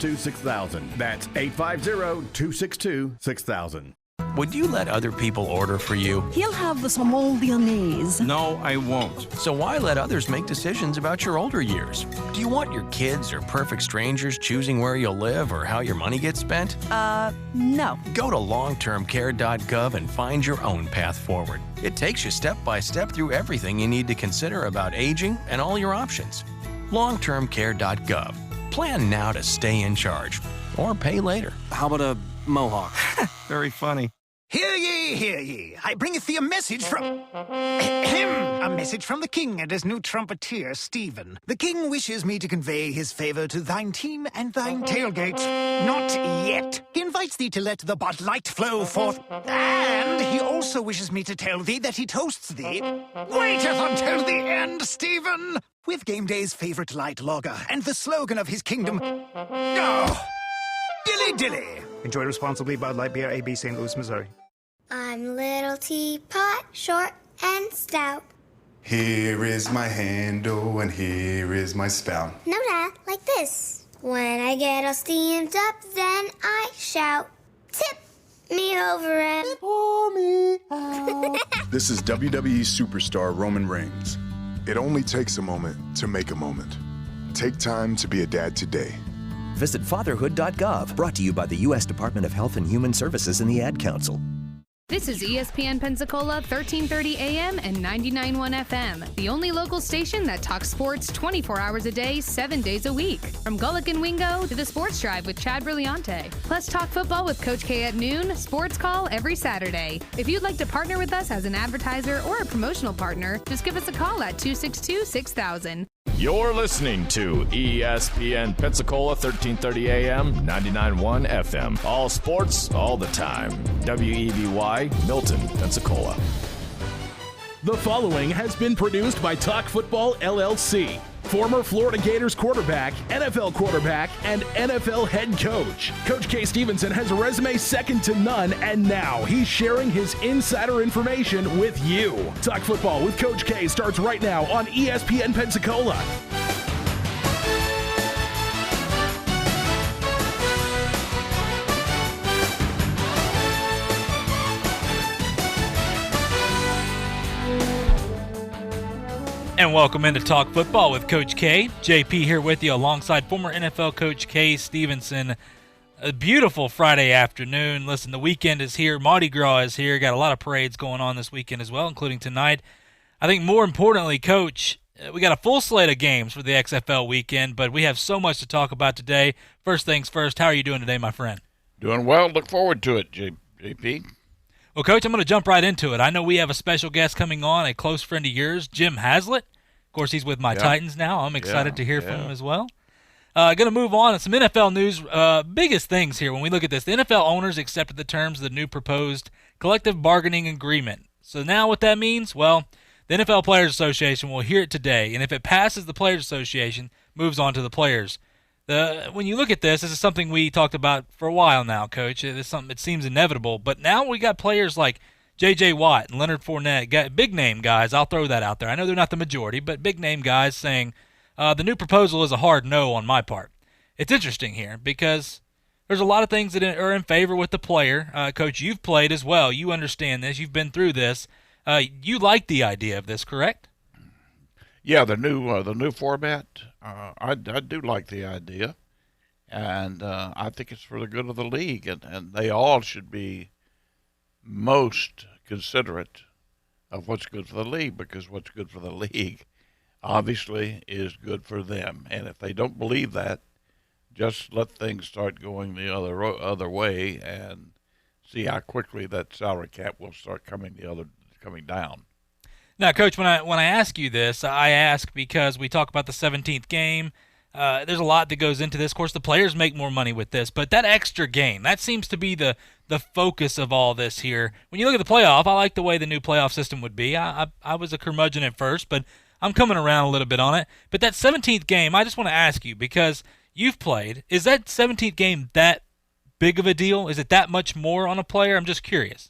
850-262-6000. That's 850-262-6000. Would you let other people order for you? He'll have the small Viennese. No, I won't. So why let others make decisions about your older years? Do you want your kids or perfect strangers choosing where you'll live or how your money gets spent? No. Go to longtermcare.gov and find your own path forward. It takes you step by step through everything you need to consider about aging and all your options. longtermcare.gov. Plan now to stay in charge or pay later. How about a mohawk? Very funny. Hear ye, hear ye. I bringeth thee a message from... a message from the king and his new trumpeter, Stephen. The king wishes me to convey his favor to thine team and thine tailgate. Not yet. He invites thee to let the Bud Light flow forth. And he also wishes me to tell thee that he toasts thee. Waiteth until the end, Stephen! With game day's favorite light lager and the slogan of his kingdom... Oh, Dilly Dilly! Enjoy responsibly. Bud Light Beer, AB, St. Louis, Missouri. I'm little teapot, short and stout. Here is my handle and here is my spout. No, Dad, like this. When I get all steamed up, then I shout, tip me over and pour me out. This is WWE superstar Roman Reigns. It only takes a moment to make a moment. Take time to be a dad today. Visit fatherhood.gov, brought to you by the U.S. Department of Health and Human Services and the Ad Council. This is ESPN Pensacola, 1330 AM and 99.1 FM, the only local station that talks sports 24 hours a day, 7 days a week. From Gullick and Wingo to the Sports Drive with Chad Brillante. Plus talk football with Coach K at noon, sports call every Saturday. If you'd like to partner with us as an advertiser or a promotional partner, just give us a call at 262-6000. You're listening to ESPN Pensacola, 1330 AM, 99.1 FM. All sports, all the time. WEBY, Milton, Pensacola. The following has been produced by Talk Football LLC. Former Florida Gators quarterback, NFL quarterback, and NFL head coach. Coach K. Stevenson has a resume second to none, and now he's sharing his insider information with you. Talk Football with Coach K starts right now on ESPN Pensacola. And welcome into Talk Football with Coach K. JP here with you alongside former NFL coach K. Stevenson. A beautiful Friday afternoon. Listen, the weekend is here. Mardi Gras is here. Got a lot of parades going on this weekend as well, including tonight. I think more importantly, Coach, we got a full slate of games for the XFL weekend, but we have so much to talk about today. First things first, how are you doing today, my friend? Doing well. Look forward to it, JP. Well, Coach, I'm going to jump right into it. I know we have a special guest coming on, a close friend of yours, Jim Haslett. Of course, he's with my Titans now. I'm excited to hear from him as well. Going to move on. Some NFL news. Biggest things here when we look at this. The NFL owners accepted the terms of the new proposed collective bargaining agreement. So now what that means? Well, the NFL Players Association will hear it today, and if it passes the Players Association, moves on to the players. When you look at this is something we talked about for a while now, Coach. It's something that seems inevitable, but now we got players like J.J. Watt and Leonard Fournette, big-name guys. I'll throw that out there. I know they're not the majority, but big-name guys saying the new proposal is a hard no on my part. It's interesting here because there's a lot of things that are in favor with the player. Coach, you've played as well. You understand this. You've been through this. You like the idea of this, correct? Yeah, the new format. I do like the idea, and I think it's for the good of the league, and they all should be most considerate of what's good for the league, because what's good for the league obviously is good for them. And if they don't believe that, just let things start going the other way and see how quickly that salary cap will start coming down. Now, Coach, when I ask you this, I ask because we talk about the 17th game. There's a lot that goes into this. Of course, the players make more money with this, but that extra game, that seems to be the focus of all this here. When you look at the playoff, I like the way the new playoff system would be. I was a curmudgeon at first, but I'm coming around a little bit on it. But that 17th game, I just want to ask you, because you've played, is that 17th game that big of a deal? Is it that much more on a player? I'm just curious.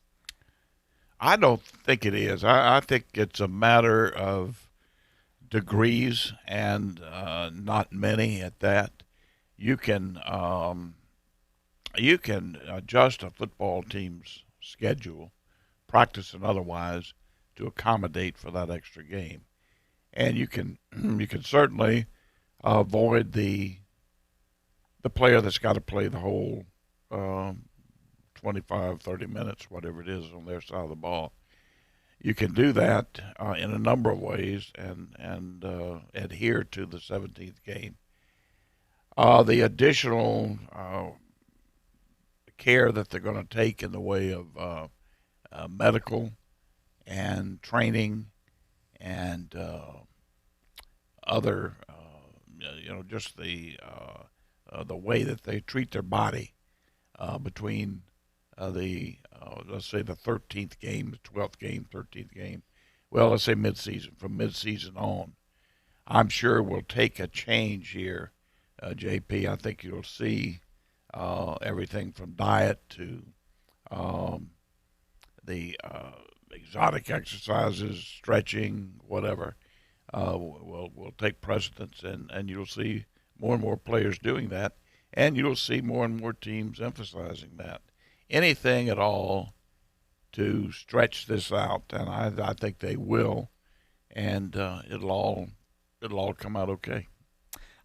I don't think it is. I think it's a matter of degrees and not many at that. you can adjust a football team's schedule, practice and otherwise, to accommodate for that extra game, and you can certainly avoid the player that's got to play the whole 25, 30 minutes, whatever it is, on their side of the ball. You can do that in a number of ways and adhere to the 17th game. The additional care that they're going to take in the way of medical and training and other, just the way that they treat their body between let's say the 13th game, the 12th game, 13th game. Well, let's say midseason, from midseason on. I'm sure we'll take a change here, JP. I think you'll see everything from diet to the exotic exercises, stretching, whatever, will take precedence, and you'll see more and more players doing that, and you'll see more and more teams emphasizing that. Anything at all to stretch this out, and I think they will, and it'll all come out okay.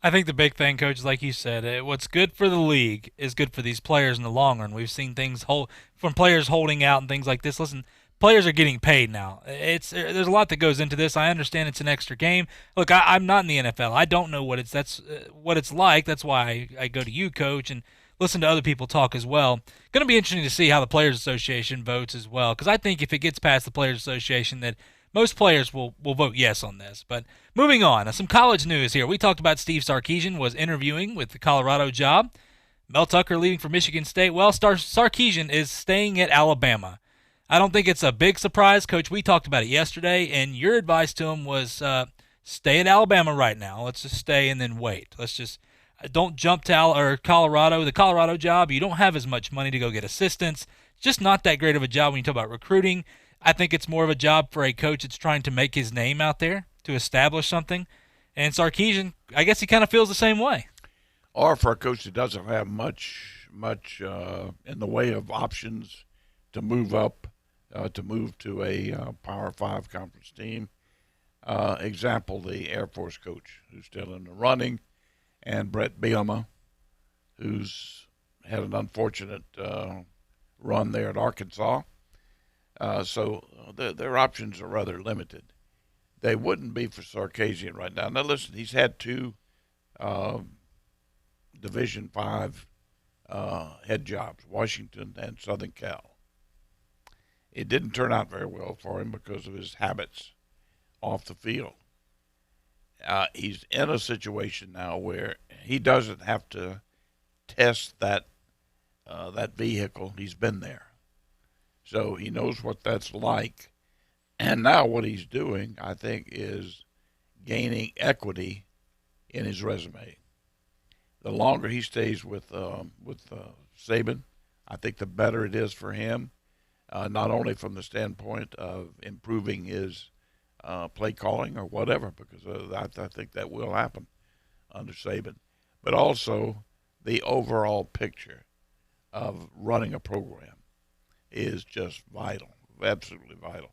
I think the big thing, Coach, like you said, what's good for the league is good for these players in the long run. We've seen things from players holding out and things like this. Listen, players are getting paid now. There's a lot that goes into this. I understand it's an extra game. Look, I'm not in the NFL. I don't know what it's like. That's why I go to you, Coach, and listen to other people talk as well. Going to be interesting to see how the Players Association votes as well, because I think if it gets past the Players Association, that most players will vote yes on this. But moving on, some college news here. We talked about Steve Sarkisian was interviewing with the Colorado job. Mel Tucker leaving for Michigan State. Well, Sarkisian is staying at Alabama. I don't think it's a big surprise, Coach. We talked about it yesterday, and your advice to him was stay at Alabama right now. Let's just stay and then wait. Let's just don't jump to Colorado. The Colorado job, you don't have as much money to go get assistants. It's just not that great of a job when you talk about recruiting. I think it's more of a job for a coach that's trying to make his name out there, to establish something. And Sarkisian, I guess he kind of feels the same way. Or for a coach that doesn't have much in the way of options to move up, to move to a Power 5 conference team. Example, the Air Force coach who's still in the running, and Brett Bielema, who's had an unfortunate run there at Arkansas. So their options are rather limited. They wouldn't be for Sarkisian right now. Now, listen, he's had two Division 5 head jobs, Washington and Southern Cal. It didn't turn out very well for him because of his habits off the field. He's in a situation now where he doesn't have to test that vehicle. He's been there. So he knows what that's like. And now what he's doing, I think, is gaining equity in his resume. The longer he stays with Saban, I think the better it is for him, not only from the standpoint of improving his play calling or whatever, because I think that will happen under Saban, but also the overall picture of running a program is just vital, absolutely vital.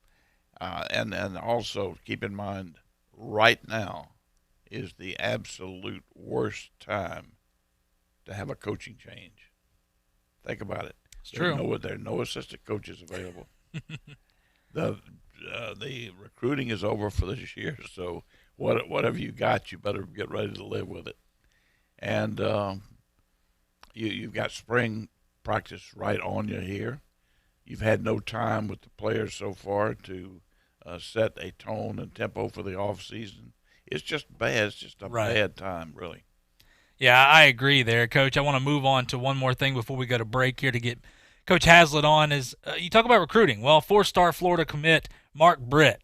And also keep in mind, right now is the absolute worst time to have a coaching change. Think about it. It's true. There are no assistant coaches available. The recruiting is over for this year, so whatever you got, you better get ready to live with it. And you've got spring practice right on you here. You've had no time with the players so far to set a tone and tempo for the off season. It's just bad. It's just a bad time, really. Yeah, I agree there, Coach. I want to move on to one more thing before we go to break here to get Coach Hazlitt on. Is you talk about recruiting. Well, 4-star Florida commit Mark Britt.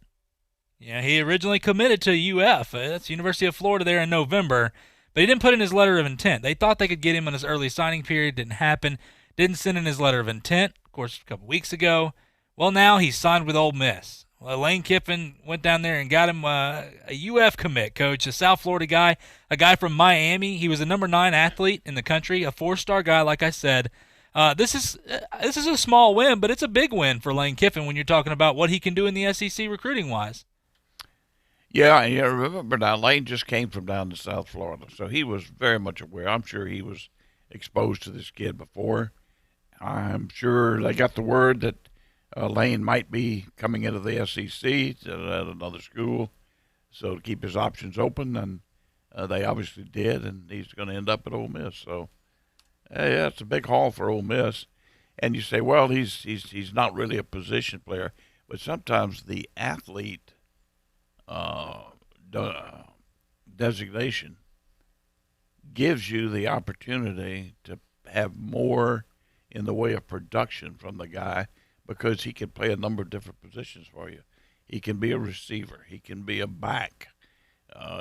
Yeah, he originally committed to UF. That's University of Florida there in November, but he didn't put in his letter of intent. They thought they could get him in his early signing period. Didn't happen. Didn't send in his letter of intent, of course, a couple weeks ago. Well, now he's signed with Ole Miss. Lane Kiffin went down there and got him a UF commit, Coach, a South Florida guy, a guy from Miami. He was a number 9 athlete in the country, a 4-star guy, like I said. This is a small win, but it's a big win for Lane Kiffin when you're talking about what he can do in the SEC recruiting-wise. Yeah, remember now, Lane just came from down to South Florida, so he was very much aware. I'm sure he was exposed to this kid before. I'm sure they got the word that Lane might be coming into the SEC at another school, so to keep his options open, and they obviously did, and he's going to end up at Ole Miss. So, yeah, it's a big haul for Ole Miss. And you say, well, he's not really a position player, but sometimes the athlete designation gives you the opportunity to have more in the way of production from the guy, because he can play a number of different positions for you. He can be a receiver. He can be a back.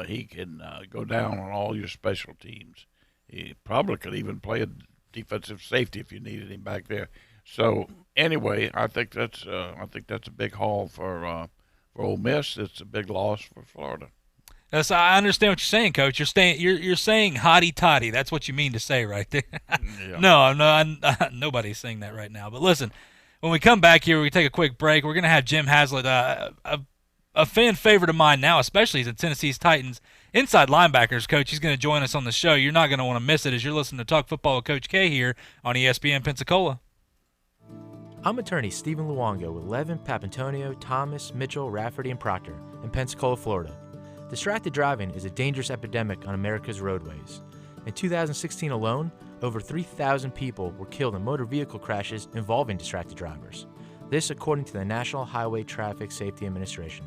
He can go down on all your special teams. He probably could even play a defensive safety if you needed him back there. So anyway, I think that's a big haul for Ole Miss. It's a big loss for Florida. Yes, I understand what you're saying, Coach. You're saying hotty toddy. That's what you mean to say right there. Yeah. No, nobody's saying that right now. But listen, when we come back here, we take a quick break. We're going to have Jim Haslett, a fan favorite of mine now, especially as a Tennessee's Titans inside linebackers coach. He's going to join us on the show. You're not going to want to miss it as you're listening to Talk Football with Coach K here on ESPN Pensacola. I'm attorney Stephen Luongo with Levin, Papantonio, Thomas, Mitchell, Rafferty, and Proctor in Pensacola, Florida. Distracted driving is a dangerous epidemic on America's roadways. In 2016 alone, over 3,000 people were killed in motor vehicle crashes involving distracted drivers. This according to the National Highway Traffic Safety Administration.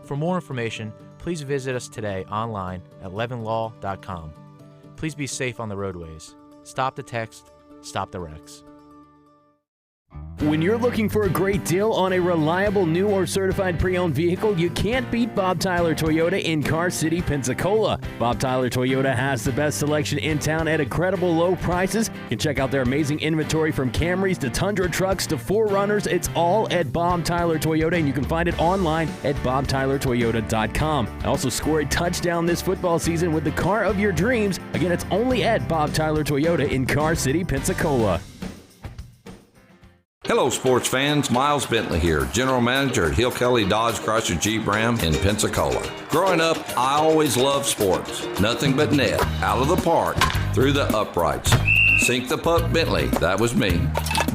For more information, please visit us today online at levinlaw.com. Please be safe on the roadways. Stop the text, stop the wrecks. When you're looking for a great deal on a reliable new or certified pre-owned vehicle, you can't beat Bob Tyler Toyota in Car City, Pensacola. Bob Tyler Toyota has the best selection in town at incredible low prices. You can check out their amazing inventory from Camrys to Tundra trucks to 4Runners. It's all at Bob Tyler Toyota, and you can find it online at bobtylertoyota.com. Also score a touchdown this football season with the car of your dreams. Again, it's only at Bob Tyler Toyota in Car City, Pensacola. Hello, sports fans. Miles Bentley here, General Manager at Hill Kelly Dodge Chrysler Jeep Ram in Pensacola. Growing up, I always loved sports. Nothing but net, out of the park, through the uprights. Sink the puck Bentley, that was me.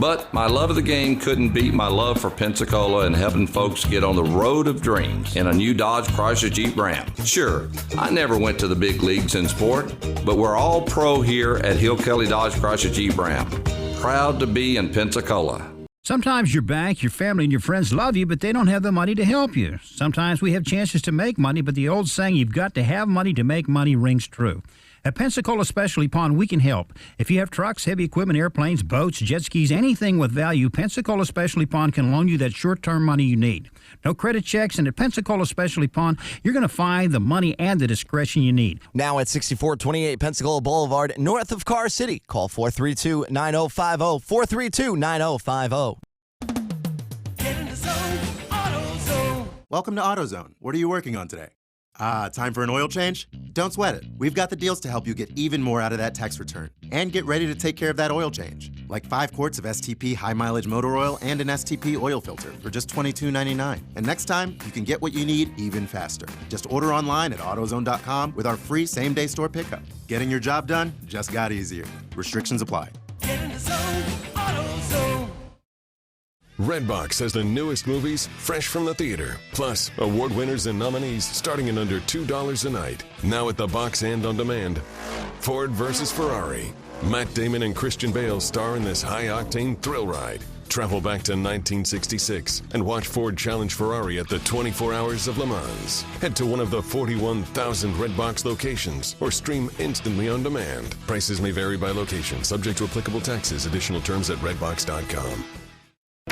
But my love of the game couldn't beat my love for Pensacola and helping folks get on the road of dreams in a new Dodge Chrysler Jeep Ram. Sure, I never went to the big leagues in sport, but we're all pro here at Hill Kelly Dodge Chrysler Jeep Ram. Proud to be in Pensacola. Sometimes your bank, your family, and your friends love you, but they don't have the money to help you. Sometimes we have chances to make money, but the old saying, you've got to have money to make money, rings true. At Pensacola Specialty Pond, we can help. If you have trucks, heavy equipment, airplanes, boats, jet skis, anything with value, Pensacola Specialty Pond can loan you that short-term money you need. No credit checks, and at Pensacola Specialty Pond, you're going to find the money and the discretion you need. Now at 6428 Pensacola Boulevard, north of Car City. Call 432-9050, 432-9050. Welcome to AutoZone. What are you working on today? Time for an oil change? Don't sweat it. We've got the deals to help you get even more out of that tax return. And get ready to take care of that oil change. Like 5 quarts of STP high mileage motor oil and an STP oil filter for just $22.99. And next time, you can get what you need even faster. Just order online at AutoZone.com with our free same-day store pickup. Getting your job done just got easier. Restrictions apply. Get in the zone, AutoZone. Redbox has the newest movies fresh from the theater, plus award winners and nominees starting at under $2 a night. Now at the box and on demand. Ford vs. Ferrari. Matt Damon and Christian Bale star in this high-octane thrill ride. Travel back to 1966 and watch Ford challenge Ferrari at the 24 Hours of Le Mans. Head to one of the 41,000 Redbox locations or stream instantly on demand. Prices may vary by location, subject to applicable taxes. Additional terms at redbox.com.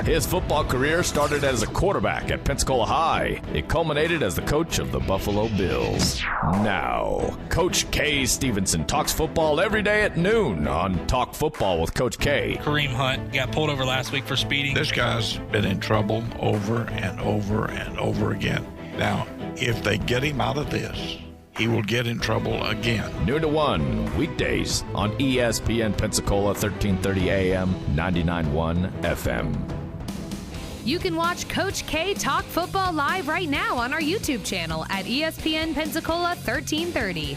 His football career started as a quarterback at Pensacola High. It culminated as the coach of the Buffalo Bills. Now, Coach K. Stevenson talks football every day at noon on Talk Football with Coach K. Kareem Hunt got pulled over last week for speeding. This guy's been in trouble over and over and over again. Now, if they get him out of this, he will get in trouble again. Noon to 1, weekdays on ESPN Pensacola, 1330 AM, 99.1 FM. You can watch Coach K talk football live right now on our YouTube channel at ESPN Pensacola 1330.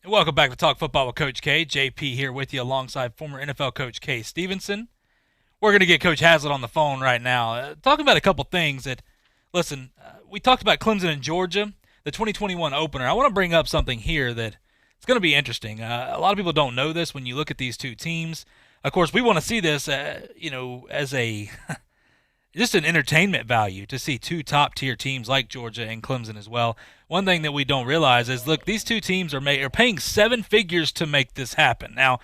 Welcome back to Talk Football with Coach K. JP here with you alongside former NFL coach K. Stevenson. We're going to get Coach Haslett on the phone right now. Talking about a couple things that, listen, we talked about Clemson and Georgia, the 2021 opener. I want to bring up something here that it's going to be interesting. A lot of people don't know this when you look at these two teams. Of course, we want to see this, as a just an entertainment value to see two top-tier teams like Georgia and Clemson as well. One thing that we don't realize is, look, these two teams are paying seven figures to make this happen. Now,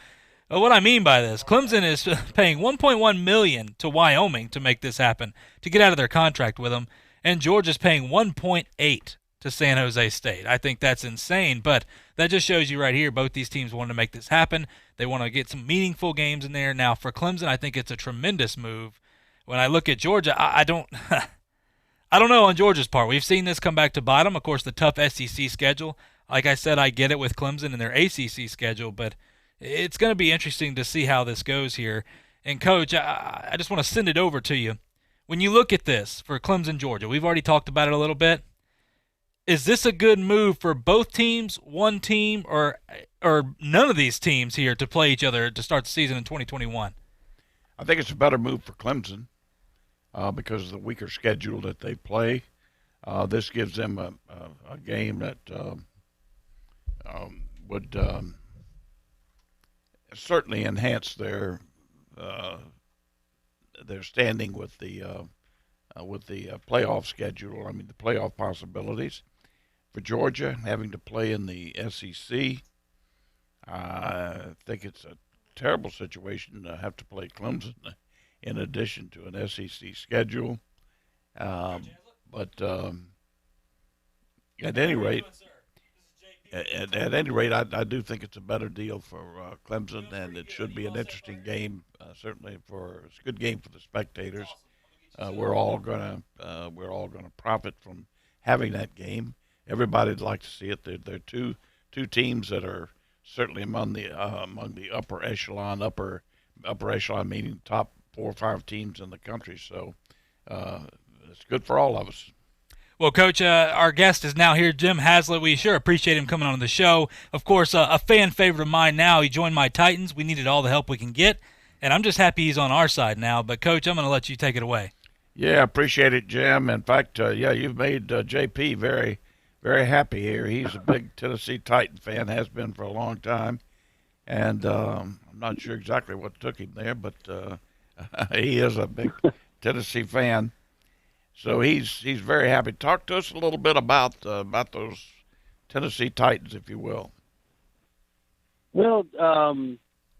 what I mean by this, Clemson is paying $1.1 million to Wyoming to make this happen, to get out of their contract with them, and Georgia's paying $1.8 to San Jose State. I think that's insane, but that just shows you right here, both these teams want to make this happen. They want to get some meaningful games in there. Now, for Clemson, I think it's a tremendous move. When I look at Georgia, I don't I don't know on Georgia's part. We've seen this come back to bite them. Of course, the tough SEC schedule. Like I said, I get it with Clemson and their ACC schedule, but it's going to be interesting to see how this goes here. And, Coach, I just want to send it over to you. When you look at this for Clemson, Georgia, we've already talked about it a little bit. Is this a good move for both teams, one team, or none of these teams here to play each other to start the season in 2021? I think it's a better move for Clemson because of the weaker schedule that they play. This gives them a game that would certainly enhance their standing with the playoff schedule. I mean, the playoff possibilities for Georgia having to play in the SEC. I think it's a terrible situation to have to play Clemson in addition to an SEC schedule. But at any rate, I do think it's a better deal for Clemson, and it should be an interesting game. Certainly, it's a good game for the spectators. We're all gonna profit from having that game. Everybody'd like to see it. They're two teams that are certainly among the upper echelon meaning top 4 or 5 teams in the country. So it's good for all of us. Well, Coach, our guest is now here, Jim Haslett. We sure appreciate him coming on the show. Of course, a fan favorite of mine now. He joined my Titans. We needed all the help we can get, and I'm just happy he's on our side now. But, Coach, I'm going to let you take it away. Yeah, appreciate it, Jim. In fact, you've made JP very, very happy here. He's a big Tennessee Titan fan, has been for a long time, and I'm not sure exactly what took him there, but he is a big Tennessee fan. So he's very happy. Talk to us a little bit about those Tennessee Titans, if you will. Well,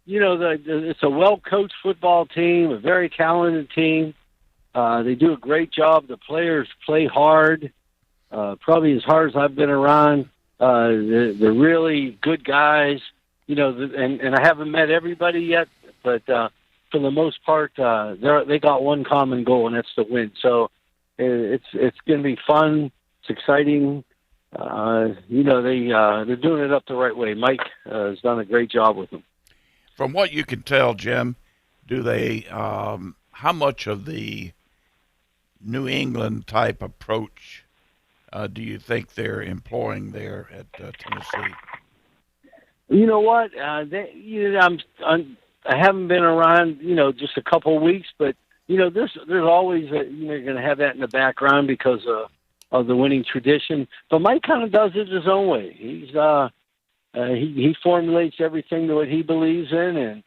it's a well-coached football team, a very talented team. They do a great job. The players play hard, probably as hard as I've been around. They're really good guys, and I haven't met everybody yet, but for the most part, they got one common goal, and that's to win. So it's going to be fun. It's exciting. They're doing it up the right way. Mike has done a great job with them. From what you can tell, Jim, do they? How much of the New England type approach do you think they're employing there at Tennessee? You know what? I haven't been around, just a couple of weeks, but there's always you're going to have that in the background because of the winning tradition. But Mike kind of does it his own way. He formulates everything to what he believes in, and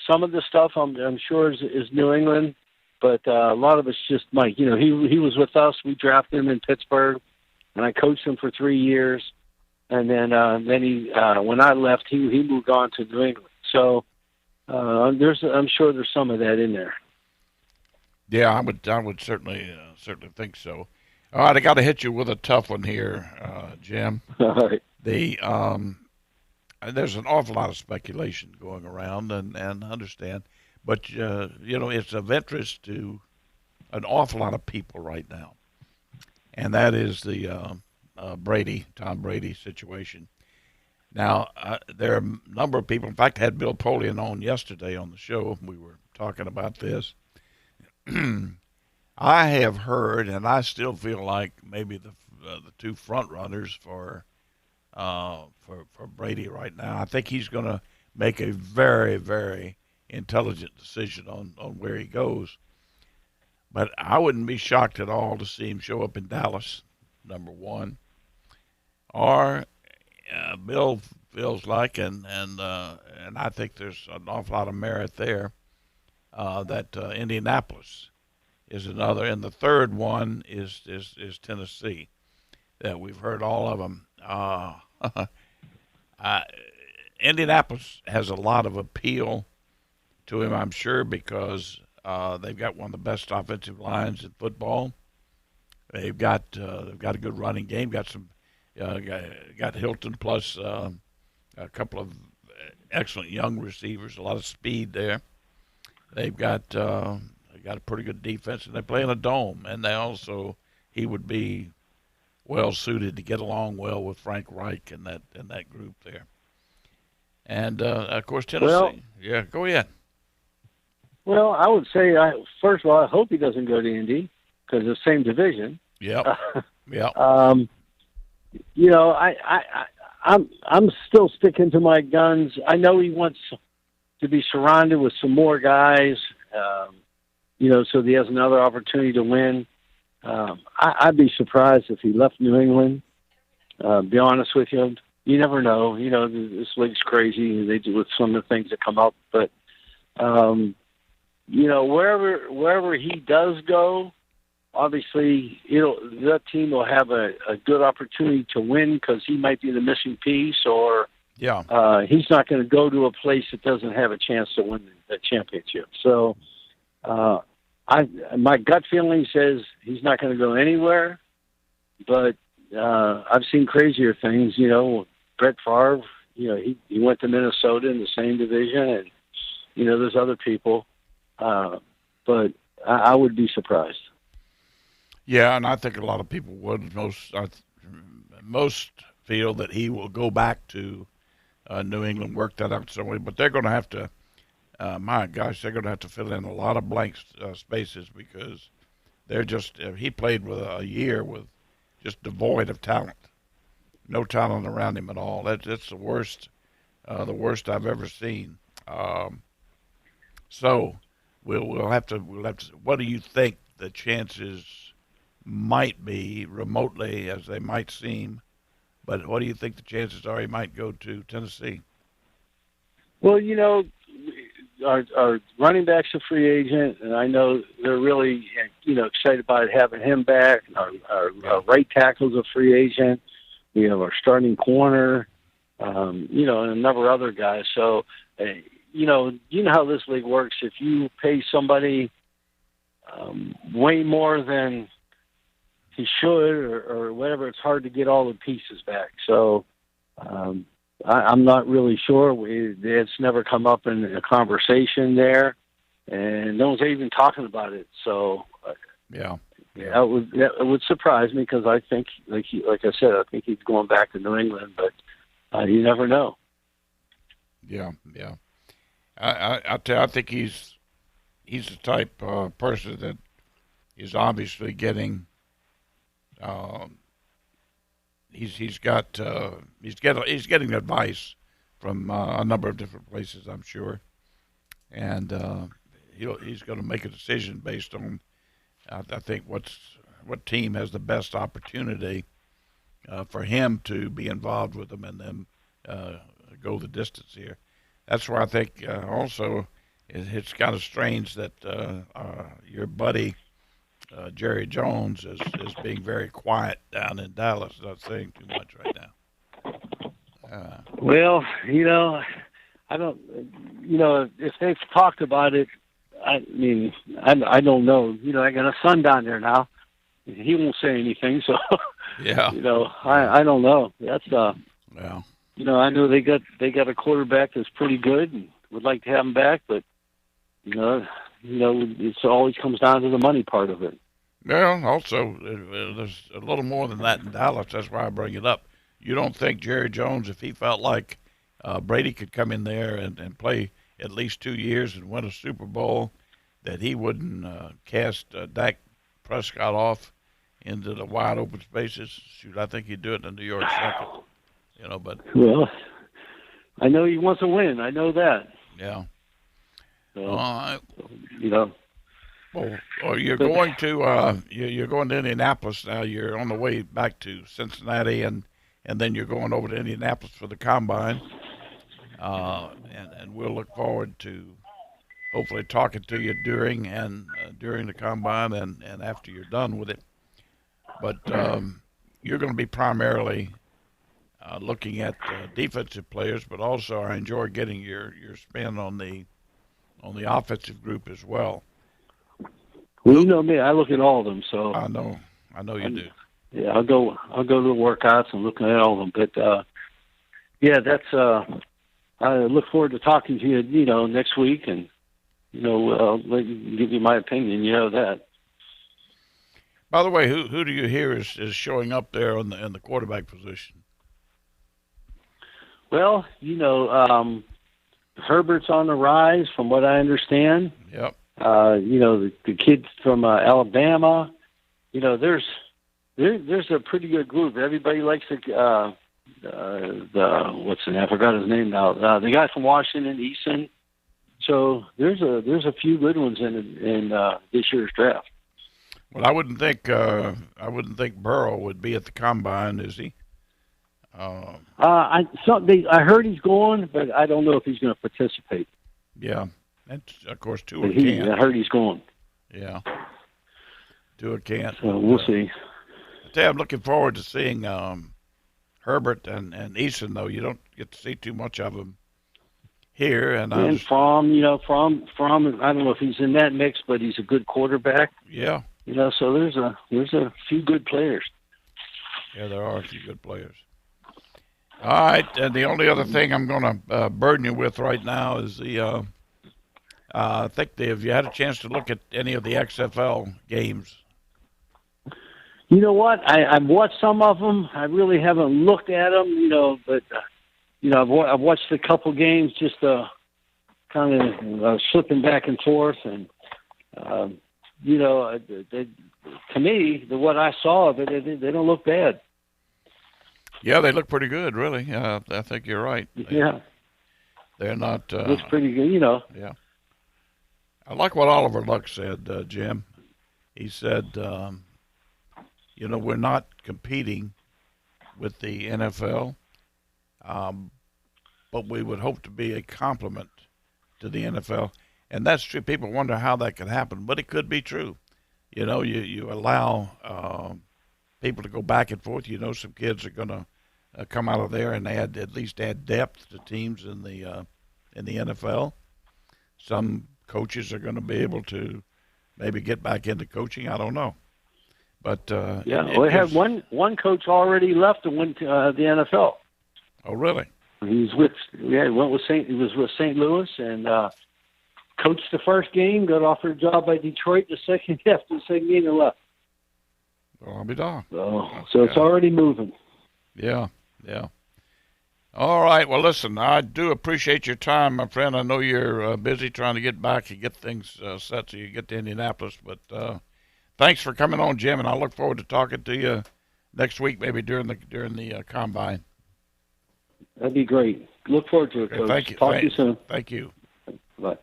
some of the stuff I'm sure is New England, but a lot of it's just Mike. He was with us. We drafted him in Pittsburgh, and I coached him for 3 years, and then he when I left, he moved on to New England. So I'm sure there's some of that in there. Yeah, I would certainly think so. All right, I got to hit you with a tough one here, Jim. All right. There's an awful lot of speculation going around, and understand, but it's of interest to an awful lot of people right now, and that is the Tom Brady situation. Now, there are a number of people. In fact, I had Bill Polian on yesterday on the show. We were talking about this. I have heard, and I still feel like maybe the two front runners for Brady right now. I think he's going to make a very, very intelligent decision on where he goes. But I wouldn't be shocked at all to see him show up in Dallas, number one. Or Bill feels like, and I think there's an awful lot of merit there, that Indianapolis is another, and the third one is Tennessee. That we've heard all of them. Indianapolis has a lot of appeal to him, I'm sure, because they've got one of the best offensive lines in football. They've got a good running game. Got Hilton plus a couple of excellent young receivers. A lot of speed there. They've got a pretty good defense, and they play in a dome. And he would be well suited to get along well with Frank Reich and that group there. And of course Tennessee. Well, yeah, go ahead. Well, I would say first of all, I hope he doesn't go to Indy because it's the same division. Yeah. Yeah. I'm still sticking to my guns. I know he wants to be surrounded with some more guys. So he has another opportunity to win. I'd be surprised if he left New England. Be honest with you, you never know. This league's crazy. They do with some of the things that come up, but wherever he does go, obviously that team will have a good opportunity to win because he might be the missing piece, or he's not going to go to a place that doesn't have a chance to win the championship. So. My gut feeling says he's not going to go anywhere, but I've seen crazier things. Brett Favre, he went to Minnesota in the same division, and there's other people, but I would be surprised. Yeah, and I think a lot of people would. Most feel that he will go back to New England, work that out some way, but they're going to have to. My gosh, they're going to have to fill in a lot of blank spaces because they're just. He played with a year with just devoid of talent, no talent around him at all. That's the worst I've ever seen. So we'll have to. What do you think the chances might be, remotely as they might seem? But what do you think the chances are he might go to Tennessee? Well, our running back's a free agent, and I know they're really, excited about having him back. Our right tackle's a free agent. We have our starting corner, and a number of other guys. So, you know how this league works. If you pay somebody way more than he should or whatever, it's hard to get all the pieces back. So, I'm not really sure. It's never come up in a conversation there, and no one's even talking about it. So, that would surprise me because I think, like I said, I think he's going back to New England, but you never know. Yeah. I think he's the type of person that is obviously getting. He's getting advice from a number of different places, I'm sure, and he's going to make a decision based on, I think, what team has the best opportunity for him to be involved with them and then go the distance here. That's why I think also it's kind of strange that your buddy Jerry Jones is being very quiet down in Dallas, not saying too much right now. Well, I don't, if they've talked about it, I mean, I don't know. I got a son down there now. He won't say anything, so yeah. I don't know. That's yeah. I know they got a quarterback that's pretty good and would like to have him back, but it always comes down to the money part of it. Well, also there's a little more than that in Dallas. That's why I bring it up. You don't think Jerry Jones, if he felt like Brady could come in there and play at least 2 years and win a Super Bowl, that he wouldn't cast Dak Prescott off into the wide open spaces? Shoot, I think he'd do it in the New York second. But well, I know he wants to win. I know that. Yeah. So, all right. Well, you're going to you're going to Indianapolis now. You're on the way back to Cincinnati, and then you're going over to Indianapolis for the combine. And we'll look forward to hopefully talking to you during the combine and after you're done with it. But you're going to be primarily looking at defensive players, but also I enjoy getting your spin on the offensive group as well. Well, you know me, I look at all of them. So I know you do. Yeah, I'll go to the workouts and looking at all of them. But yeah, that's. I look forward to talking to you, next week, and I'll give you my opinion. You know that. By the way, who do you hear is showing up there in the quarterback position? Well, Herbert's on the rise, from what I understand. Yep. The kids from Alabama. There's a pretty good group. Everybody likes the what's the name? I forgot his name now. The guy from Washington, Eason. So there's a few good ones in this year's draft. Well, I wouldn't think Burrow would be at the combine, is he? I heard he's going, but I don't know if he's going to participate. Yeah, and of course Tua can't. I heard he's going. Yeah, Tua can't. So we'll see. I'm looking forward to seeing Herbert and Eason, though. You don't get to see too much of them here. And Fromm, I don't know if he's in that mix, but he's a good quarterback. Yeah. So there's a few good players. Yeah, there are a few good players. All right, and the only other thing I'm going to burden you with right now is the I think have you had a chance to look at any of the XFL games? You know what? I've watched some of them. I really haven't looked at them, but I've watched a couple games, just kind of slipping back and forth, and to me, what I saw of it, they don't look bad. Yeah, they look pretty good, really. I think you're right. They're not. Looks pretty good, Yeah. I like what Oliver Luck said, Jim. He said, we're not competing with the NFL, but we would hope to be a complement to the NFL. And that's true. People wonder how that could happen, but it could be true. You allow people to go back and forth. Some kids are going to come out of there and at least add depth to teams in the NFL. Some coaches are going to be able to maybe get back into coaching. I don't know, but we had one coach already left and went to the NFL. Oh, really? He was he was with St. Louis and coached the first game. Got offered a job by Detroit the second after the second game and left. Well, I'll be darned. So it's already moving. Yeah. All right. Well, listen, I do appreciate your time, my friend. I know you're busy trying to get back and get things set so you get to Indianapolis. But thanks for coming on, Jim, and I look forward to talking to you next week, maybe during the combine. That'd be great. Look forward to it, Coach. Thank you. Talk to you soon. Thank you. Bye.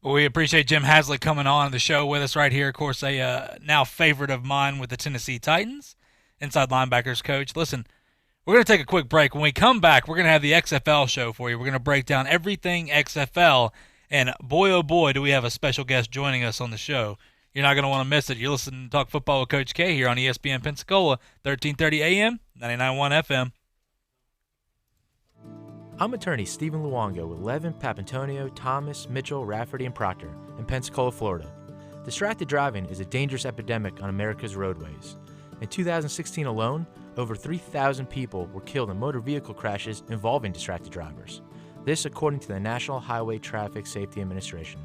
Well, we appreciate Jim Haslett coming on the show with us right here. Of course, a now favorite of mine with the Tennessee Titans, inside linebackers coach. Listen, we're going to take a quick break. When we come back, we're going to have the XFL show for you. We're going to break down everything XFL, and boy, oh boy, do we have a special guest joining us on the show. You're not going to want to miss it. You're listening to Talk Football with Coach K here on ESPN Pensacola, 1330 AM, 99.1 FM. I'm attorney Stephen Luongo with Levin, Papantonio, Thomas, Mitchell, Rafferty, and Proctor in Pensacola, Florida. Distracted driving is a dangerous epidemic on America's roadways. In 2016 alone, over 3,000 people were killed in motor vehicle crashes involving distracted drivers. This according to the National Highway Traffic Safety Administration.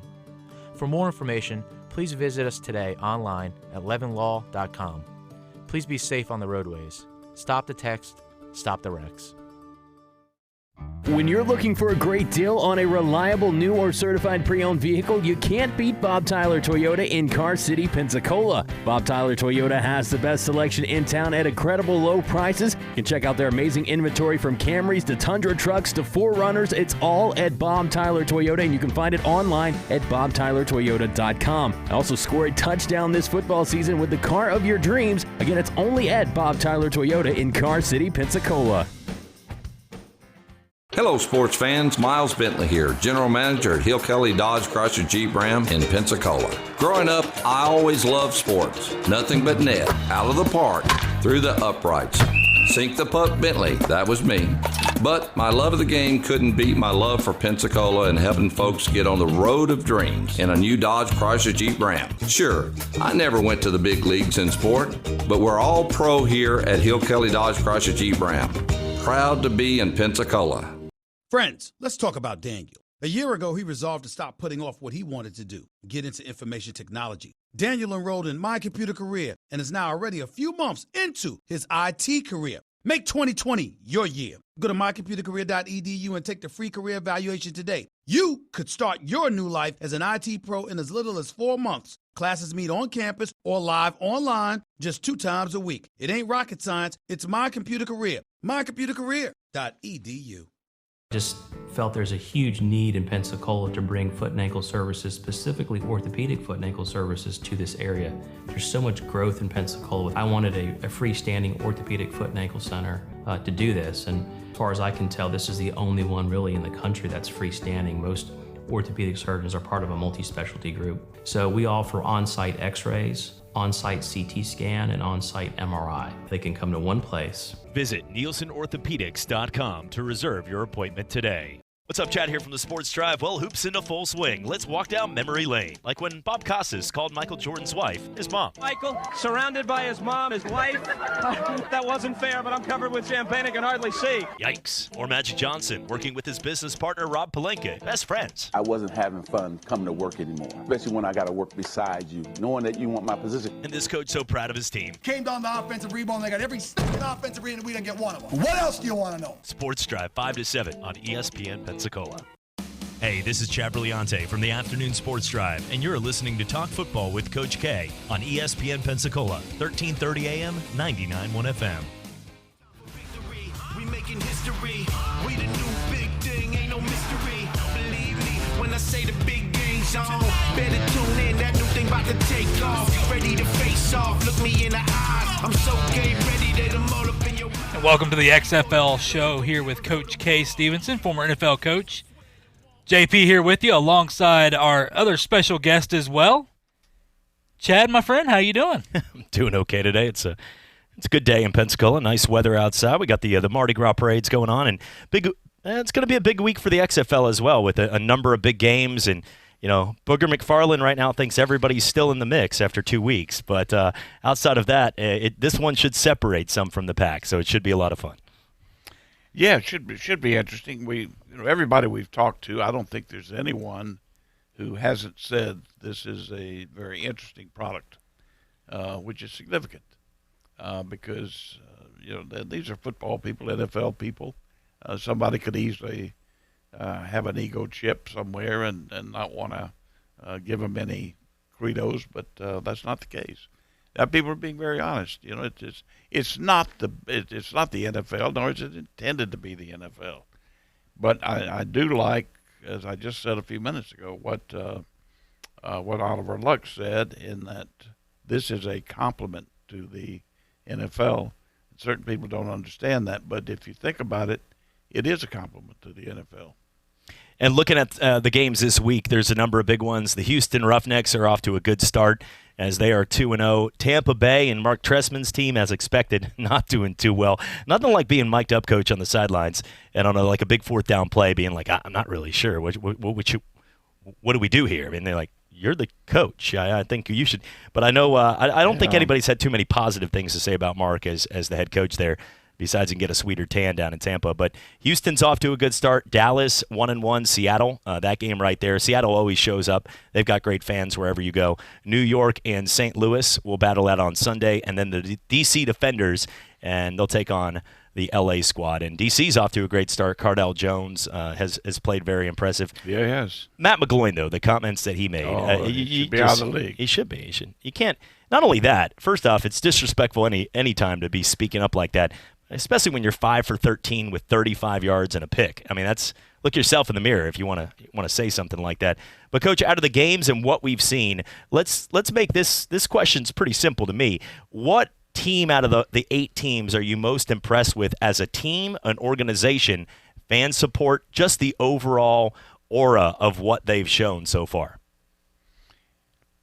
For more information, please visit us today online at levinlaw.com. Please be safe on the roadways. Stop the text, stop the wrecks. When you're looking for a great deal on a reliable new or certified pre-owned vehicle, you can't beat Bob Tyler Toyota in Car City, Pensacola. Bob Tyler Toyota has the best selection in town at incredible low prices. You can check out their amazing inventory from Camrys to Tundra trucks to 4Runners. It's all at Bob Tyler Toyota, and you can find it online at bobtylertoyota.com. Also score a touchdown this football season with the car of your dreams. Again, it's only at Bob Tyler Toyota in Car City, Pensacola. Hello, sports fans. Miles Bentley here, General Manager at Hill Kelly Dodge Chrysler Jeep Ram in Pensacola. Growing up, I always loved sports. Nothing but net, out of the park, through the uprights. Sink the puck Bentley, that was me. But my love of the game couldn't beat my love for Pensacola and helping folks get on the road of dreams in a new Dodge Chrysler Jeep Ram. Sure, I never went to the big leagues in sport, but we're all pro here at Hill Kelly Dodge Chrysler Jeep Ram. Proud to be in Pensacola. Friends, let's talk about Daniel. A year ago, he resolved to stop putting off what he wanted to do, get into information technology. Daniel enrolled in My Computer Career and is now already a few months into his IT career. Make 2020 your year. Go to mycomputercareer.edu and take the free career evaluation today. You could start your new life as an IT pro in as little as 4 months. Classes meet on campus or live online just 2 times a week. It ain't rocket science. It's My Computer Career. mycomputercareer.edu. Just felt there's a huge need in Pensacola to bring foot and ankle services, specifically orthopedic foot and ankle services, to this area. There's so much growth in Pensacola. I wanted a freestanding orthopedic foot and ankle center to do this, and as far as I can tell, this is the only one really in the country that's freestanding. Most orthopedic surgeons are part of a multi-specialty group. So we offer on-site x-rays, on-site CT scan, and on-site MRI. They can come to one place. Visit NielsenOrthopedics.com to reserve your appointment today. What's up, Chad here from the Sports Drive? Well, hoops into full swing. Let's walk down memory lane, like when Bob Costas called Michael Jordan's wife his mom. Michael, surrounded by his mom, his wife. That wasn't fair, but I'm covered with champagne I can hardly see. Yikes. Or Magic Johnson, working with his business partner Rob Pelinka, best friends. I wasn't having fun coming to work anymore, especially when I got to work beside you, knowing that you want my position. And this coach so proud of his team. Came down the offensive rebound, they got every offensive rebound, we didn't get one of them. What else do you want to know? Sports Drive 5 to 7 on ESPN Pensacola. Hey, this is Chad Brillante from the Afternoon Sports Drive, and you're listening to Talk Football with Coach K on ESPN Pensacola, 1330 AM, 99.1 FM. We making history. We the new big thing, ain't no mystery. Believe me when I say the big game's on. Better tune in, that new thing about to take off. Ready to face off, look me in the eyes. I'm so game ready, they them all up in your... And welcome to the XFL show here with Coach K. Stevenson, former NFL coach. JP here with you alongside our other special guest as well. Chad, my friend, how you doing? I'm doing okay today. It's a good day in Pensacola. Nice weather outside. We got the Mardi Gras parades going on, and it's going to be a big week for the XFL as well, with a number of big games. And you know, Booger McFarland right now thinks everybody's still in the mix after 2 weeks. But outside of that, this one should separate some from the pack, so it should be a lot of fun. Yeah, it should be interesting. Everybody we've talked to, I don't think there's anyone who hasn't said this is a very interesting product, which is significant because these are football people, NFL people. Somebody could easily have an ego chip somewhere and not want to give them any credos, but that's not the case. People are being very honest. You know, it's not the NFL, nor is it intended to be the NFL. But I do like, as I just said a few minutes ago, what what Oliver Luck said, in that this is a compliment to the NFL. Certain people don't understand that, but if you think about it, it is a compliment to the NFL. And looking at the games this week, there's a number of big ones. The Houston Roughnecks are off to a good start as they are 2-0. Tampa Bay and Mark Trestman's team, as expected, not doing too well. Nothing like being mic'd up, coach, on the sidelines and on a big fourth down play being like, I'm not really sure. What do we do here? I mean, they're like, you're the coach. I think you should. But I know I don't think anybody's had too many positive things to say about Mark as the head coach there, besides he can get a sweeter tan down in Tampa. But Houston's off to a good start. Dallas 1-1. Seattle, that game right there. Seattle always shows up. They've got great fans wherever you go. New York and St. Louis will battle out on Sunday. And then the D.C. Defenders, and they'll take on the L.A. squad. And D.C.'s off to a great start. Cardell Jones has played very impressive. Yeah, he has. Matt McGloin, though, the comments that he made. He should be out of the league. He should be. You can't. Not only that, first off, it's disrespectful any time to be speaking up like that, especially when you're 5 for 13 with 35 yards and a pick. I mean, look yourself in the mirror if you want to say something like that. But Coach, out of the games and what we've seen, let's make this question's pretty simple to me. What team out of the 8 teams are you most impressed with as a team, an organization, fan support, just the overall aura of what they've shown so far?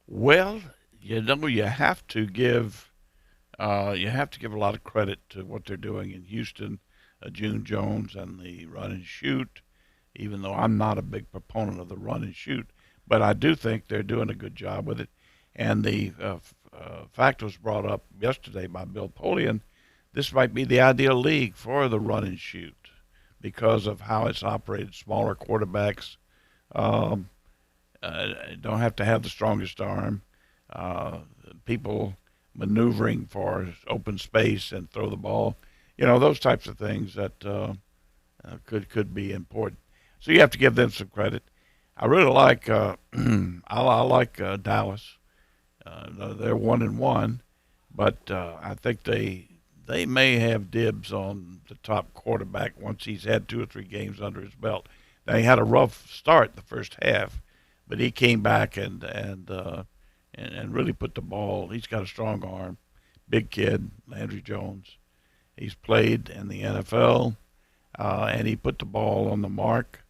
Well, you have to give a lot of credit to what they're doing in Houston, June Jones and the run and shoot, even though I'm not a big proponent of the run and shoot, but I do think they're doing a good job with it. And the fact was brought up yesterday by Bill Polian, this might be the ideal league for the run and shoot because of how it's operated. Smaller quarterbacks don't have to have the strongest arm. People maneuvering for open space and throw the ball, those types of things that could be important. So you have to give them some credit. I really like I like Dallas. They're 1-1, but I think they may have dibs on the top quarterback once he's had 2 or 3 games under his belt. Now, he had a rough start the first half, but he came back and really put the ball. He's got a strong arm, big kid, Landry Jones. He's played in the NFL, and he put the ball on the mark.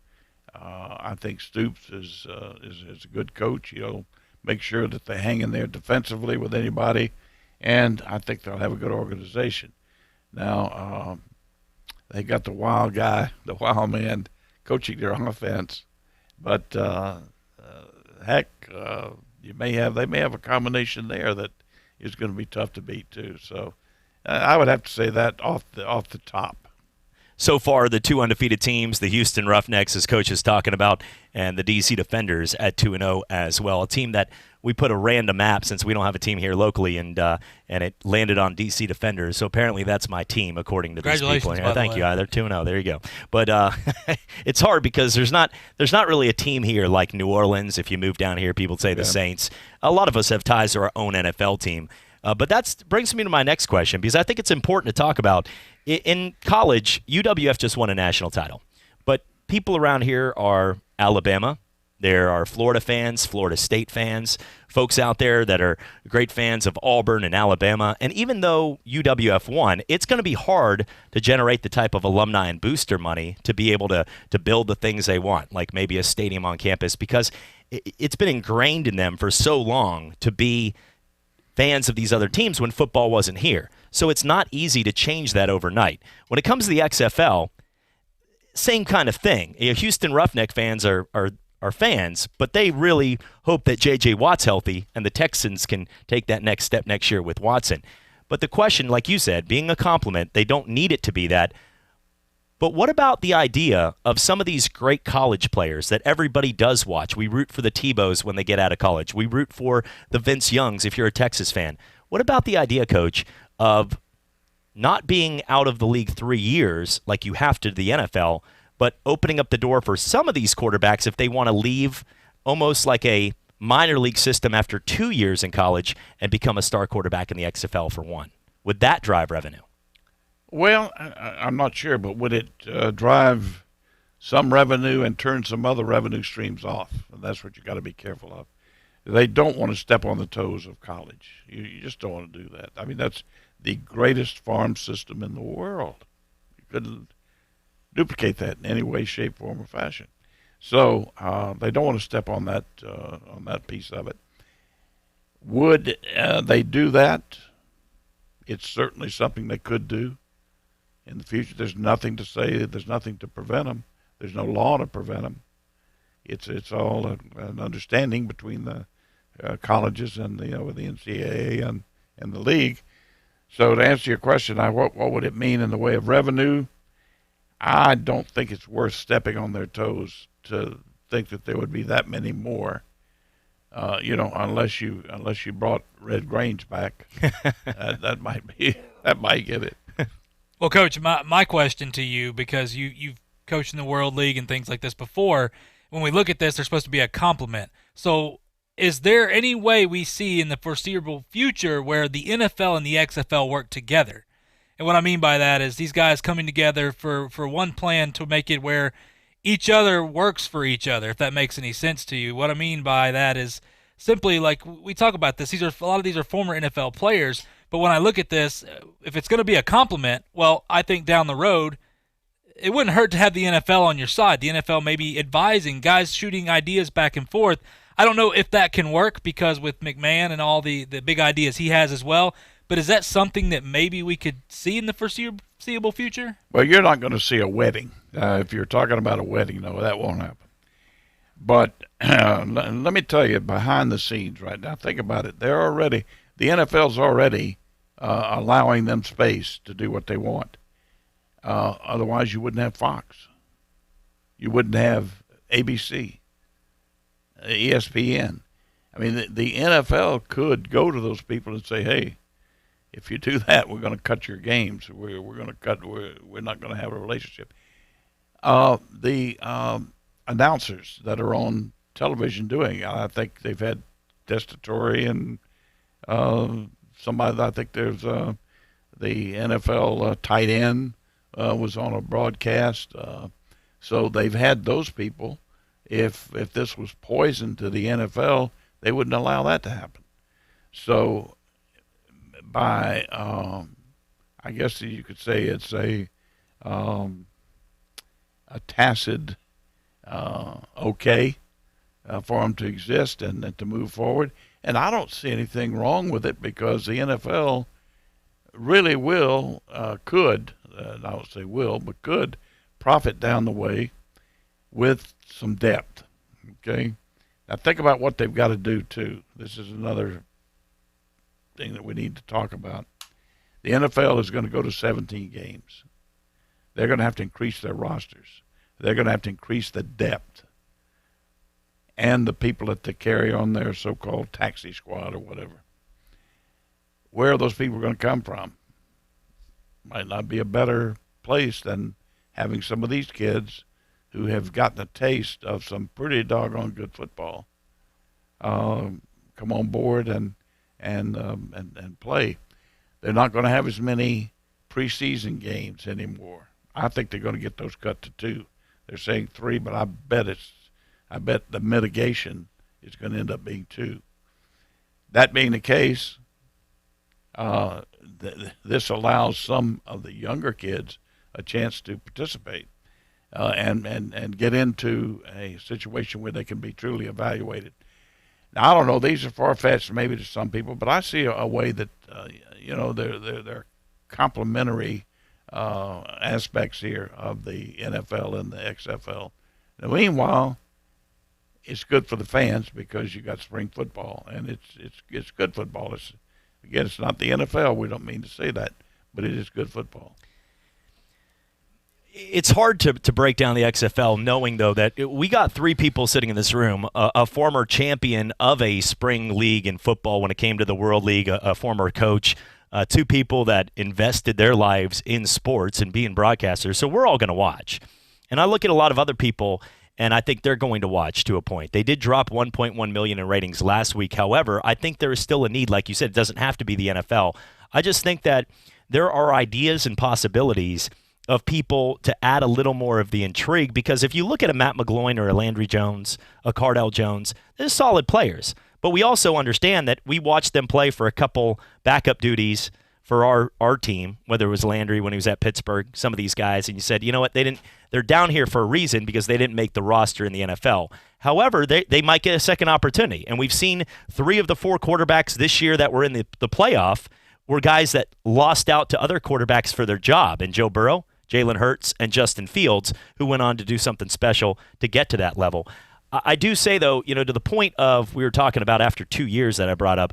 I think Stoops is a good coach. He'll make sure that they hang in there defensively with anybody, and I think they'll have a good organization. Now, they got the wild guy, the wild man, coaching their offense, but they may have a combination there that is going to be tough to beat too. So I would have to say that off the top. So far, the 2 undefeated teams, the Houston Roughnecks, as Coach is talking about, and the D.C. Defenders at 2-0 as well. A team that we put a random map since we don't have a team here locally, and it landed on D.C. Defenders. So apparently that's my team, according to these people. Thank you. They're 2-0. There you go. But it's hard because there's not really a team here like New Orleans. If you move down here, people say the Saints. A lot of us have ties to our own NFL team. But that brings me to my next question, because I think it's important to talk about. In college, UWF just won a national title. But people around here are Alabama. There are Florida fans, Florida State fans, folks out there that are great fans of Auburn and Alabama. And even though UWF won, it's going to be hard to generate the type of alumni and booster money to be able to build the things they want, like maybe a stadium on campus, because it's been ingrained in them for so long to be fans of these other teams when football wasn't here. So it's not easy to change that overnight. When it comes to the XFL, same kind of thing. Houston Roughneck fans are fans, but they really hope that J.J. Watt's healthy and the Texans can take that next step next year with Watson. But the question, like you said, being a compliment, they don't need it to be that. But what about the idea of some of these great college players that everybody does watch? We root for the Tebows when they get out of college. We root for the Vince Youngs if you're a Texas fan. What about the idea, Coach, of not being out of the league 3 years like you have to the NFL, but opening up the door for some of these quarterbacks if they want to leave almost like a minor league system after 2 years in college and become a star quarterback in the XFL for 1? Would that drive revenue? Well, I'm not sure, but would it drive some revenue and turn some other revenue streams off? And that's what you got to be careful of. They don't want to step on the toes of college. You just don't want to do that. I mean, that's the greatest farm system in the world. You couldn't duplicate that in any way, shape, form, or fashion. So they don't want to step on that piece of it. Would they do that? It's certainly something they could do in the future. There's nothing to say. There's nothing to prevent them. There's no law to prevent them. It's all an understanding between the colleges and the NCAA and the league. So to answer your question, what would it mean in the way of revenue? I don't think it's worth stepping on their toes to think that there would be that many more. Unless you brought Red Grange back, that might get it. Well, Coach, my question to you, because you've coached in the World League and things like this before, when we look at this, they're supposed to be a complement. So is there any way we see in the foreseeable future where the NFL and the XFL work together? And what I mean by that is these guys coming together for one plan to make it where each other works for each other, if that makes any sense to you. What I mean by that is simply, like we talk about this, a lot of these are former NFL players, but when I look at this, if it's going to be a compliment, well, I think down the road, it wouldn't hurt to have the NFL on your side. The NFL maybe advising, guys shooting ideas back and forth. I don't know if that can work because with McMahon and all the big ideas he has as well, but is that something that maybe we could see in the foreseeable future? Well, you're not going to see a wedding. If you're talking about a wedding, no, that won't happen. But let me tell you, behind the scenes right now, think about it. The NFL's already allowing them space to do what they want. Otherwise, you wouldn't have Fox. You wouldn't have ABC, ESPN. I mean, the NFL could go to those people and say, hey, if you do that, we're going to cut your games. We're not going to have a relationship. The announcers that are on television doing, I think they've had Testatory and somebody. I think there's the NFL tight end was on a broadcast. So they've had those people. If this was poison to the NFL, they wouldn't allow that to happen. So by I guess you could say it's a tacit okay for them to exist and to move forward. And I don't see anything wrong with it because the NFL really could, I don't say will, but could profit down the way with some depth. Okay? Now think about what they've got to do too. This is another thing that we need to talk about. The NFL is going to go to 17 games. They're going to have to increase their rosters. They're going to have to increase the depth and the people that they carry on their so-called taxi squad or whatever. Where are those people going to come from? Might not be a better place than having some of these kids who have gotten a taste of some pretty doggone good football come on board and play. They're not going to have as many preseason games anymore. I think they're going to get those cut to 2. They're saying 3, but I bet the mitigation is going to end up being 2. That being the case, this allows some of the younger kids a chance to participate and get into a situation where they can be truly evaluated. Now, I don't know, these are far-fetched maybe to some people, but I see a way that, they're complementary aspects here of the NFL and the XFL. Now, meanwhile, it's good for the fans because you got spring football, and it's good football. It's not the NFL. We don't mean to say that, but it is good football. It's hard to break down the XFL knowing, though, that we got 3 people sitting in this room, a former champion of a spring league in football when it came to the World League, a former coach, 2 people that invested their lives in sports and being broadcasters. So we're all going to watch. And I look at a lot of other people, and I think they're going to watch to a point. They did drop 1.1 million in ratings last week. However, I think there is still a need. Like you said, it doesn't have to be the NFL. I just think that there are ideas and possibilities of people to add a little more of the intrigue, because if you look at a Matt McGloin or a Landry Jones, a Cardell Jones, they're solid players. But we also understand that we watched them play for a couple backup duties for our team, whether it was Landry when he was at Pittsburgh, some of these guys, and you said, you know what, they're down here for a reason because they didn't make the roster in the NFL. However, they might get a second opportunity. And we've seen 3 of the 4 quarterbacks this year that were in the playoff were guys that lost out to other quarterbacks for their job, and Joe Burrow, Jalen Hurts, and Justin Fields, who went on to do something special to get to that level. I do say, though, to the point of we were talking about after 2 years that I brought up,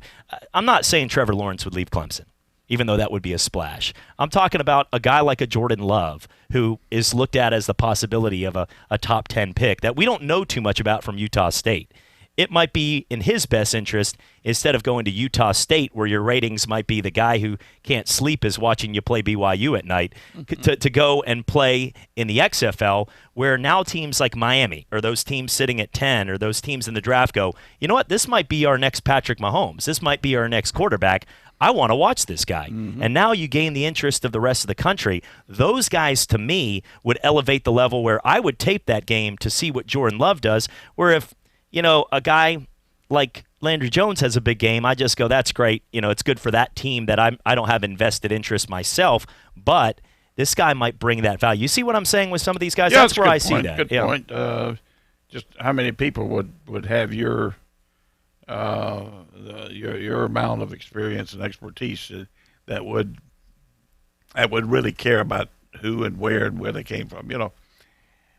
I'm not saying Trevor Lawrence would leave Clemson, even though that would be a splash. I'm talking about a guy like a Jordan Love, who is looked at as the possibility of a top 10 pick that we don't know too much about from Utah State. It might be in his best interest, instead of going to Utah State, where your ratings might be the guy who can't sleep is watching you play BYU at night, to go and play in the XFL, where now teams like Miami, or those teams sitting at 10, or those teams in the draft go, you know what, this might be our next Patrick Mahomes. This might be our next quarterback. I want to watch this guy. And now you gain the interest of the rest of the country. Those guys, to me, would elevate the level where I would tape that game to see what Jordan Love does, where if a guy like Landry Jones has a big game, I just go, that's great. It's good for that team that I don't have invested interest myself, but this guy might bring that value. You see what I'm saying with some of these guys? Yeah, that's where I see that. Good point. Just how many people would have your amount of experience and expertise that would really care about who and where they came from?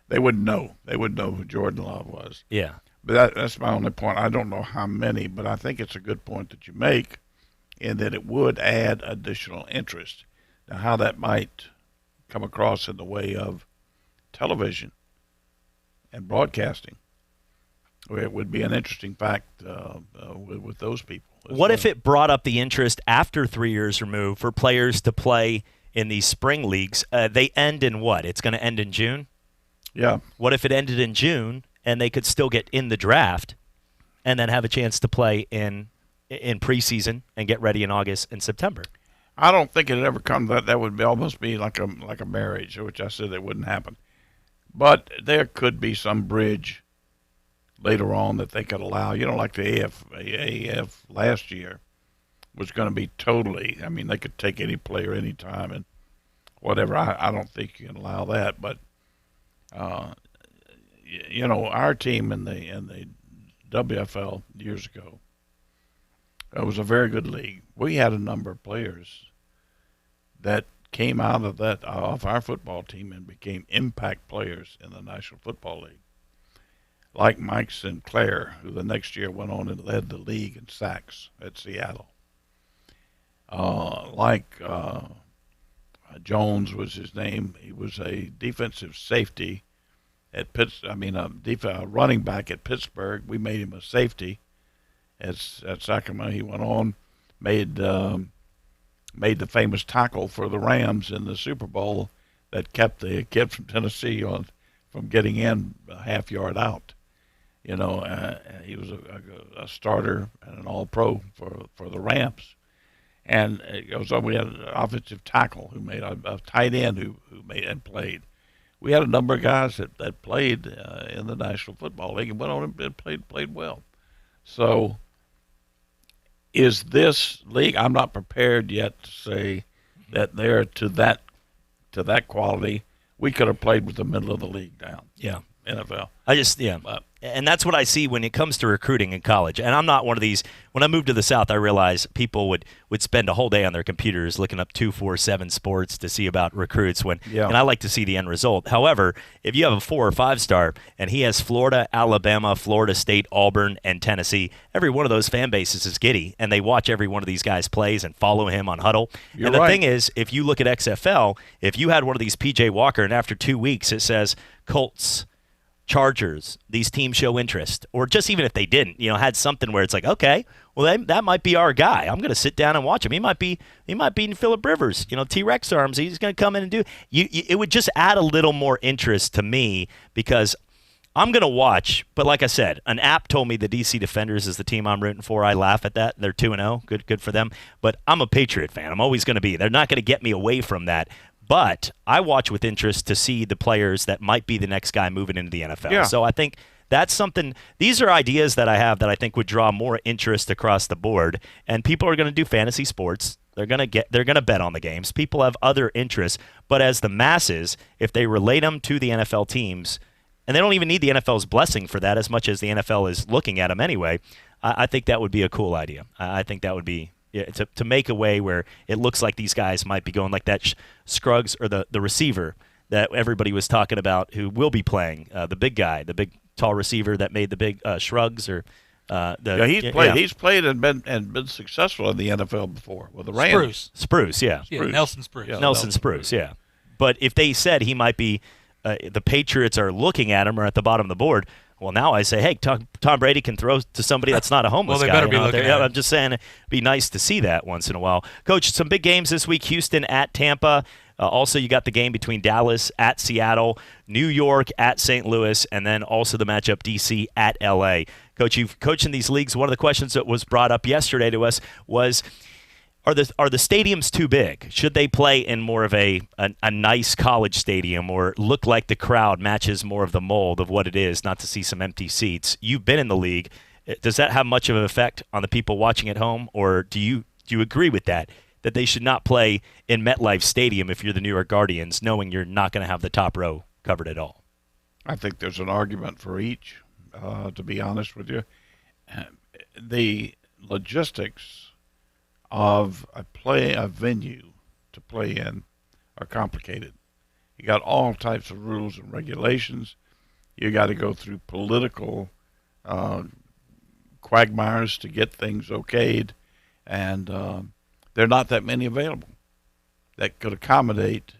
They wouldn't know. They wouldn't know who Jordan Love was. Yeah. But that's my only point. I don't know how many, but I think it's a good point that you make, in that it would add additional interest. Now, how that might come across in the way of television and broadcasting, it would be an interesting fact with those people. What if it brought up the interest after 3 years removed for players to play in these spring leagues? They end in what? It's going to end in June? Yeah. What if it ended in June and they could still get in the draft and then have a chance to play in preseason and get ready in August and September? I don't think it'd ever come to that. That would almost be like a marriage, which I said it wouldn't happen. But there could be some bridge later on that they could allow. Like the AAF last year was going to be totally, they could take any player anytime and whatever. I don't think you can allow that. But, our team in the WFL years ago, it was a very good league. We had a number of players that came out of our football team and became impact players in the National Football League. Like Mike Sinclair, who the next year went on and led the league in sacks at Seattle. Jones was his name. He was a defensive safety at a running back at Pittsburgh. We made him a safety at Sacramento. He went on, made the famous tackle for the Rams in the Super Bowl that kept the kid from Tennessee from getting in a half yard out. He was a starter and an All-Pro for the Rams. And it goes on. We had an offensive tackle who made a tight end who made and played. We had a number of guys that played in the National Football League and went on and played well. So, is this league? I'm not prepared yet to say that they're to that quality. We could have played with the middle of the league down. Yeah, NFL. And that's what I see when it comes to recruiting in college. And I'm not one of these. When I moved to the South, I realized people would spend a whole day on their computers looking up 247 Sports to see about recruits. And I like to see the end result. However, if you have a 4 or 5 star and he has Florida, Alabama, Florida State, Auburn, and Tennessee, every one of those fan bases is giddy, and they watch every one of these guys plays and follow him on Huddle. And the thing is, if you look at XFL, if you had one of these PJ Walker and after 2 weeks it says Colts, Chargers, these teams show interest, or just even if they didn't, had something where it's like, okay, well that might be our guy. I'm going to sit down and watch him. He might be Phillip Rivers, T-Rex arms. He's going to come in and do. It would just add a little more interest to me because I'm going to watch. But like I said, an app told me the DC Defenders is the team I'm rooting for. I laugh at that. They're 2-0. Good for them. But I'm a Patriot fan. I'm always going to be. They're not going to get me away from that. But I watch with interest to see the players that might be the next guy moving into the NFL. Yeah. So I think that's something. These are ideas that I have that I think would draw more interest across the board. And people are going to do fantasy sports. They're going to bet on the games. People have other interests. But as the masses, if they relate them to the NFL teams, and they don't even need the NFL's blessing for that as much as the NFL is looking at them anyway, I think that would be a cool idea. I think that would be to make a way where it looks like these guys might be going like that Scruggs or the receiver that everybody was talking about who will be playing, the big guy, the big tall receiver that made the big shrugs or he's played and been successful in the NFL before with the Rams. Spruce, yeah. Nelson Spruce. Yeah, Nelson Spruce, yeah. But if they said he might be, the Patriots are looking at him or at the bottom of the board, well, now I say, hey, Tom Brady can throw to somebody that's not a homeless well, they guy. better be looking at him. I'm just saying it'd be nice to see that once in a while. Coach, some big games this week, Houston at Tampa. Also, you got the game between Dallas at Seattle, New York at St. Louis, and then also the matchup D.C. at L.A. Coach, you've coached in these leagues. One of the questions that was brought up yesterday to us was, are the stadiums too big? Should they play in more of a nice college stadium or look like the crowd matches more of the mold of what it is, not to see some empty seats? You've been in the league. Does that have much of an effect on the people watching at home, or do you agree with that they should not play in MetLife Stadium if you're the New York Guardians, knowing you're not going to have the top row covered at all? I think there's an argument for each, to be honest with you. The logistics of a venue to play in are complicated. You got all types of rules and regulations. You got to go through political quagmires to get things okayed, and there are not that many available that could accommodate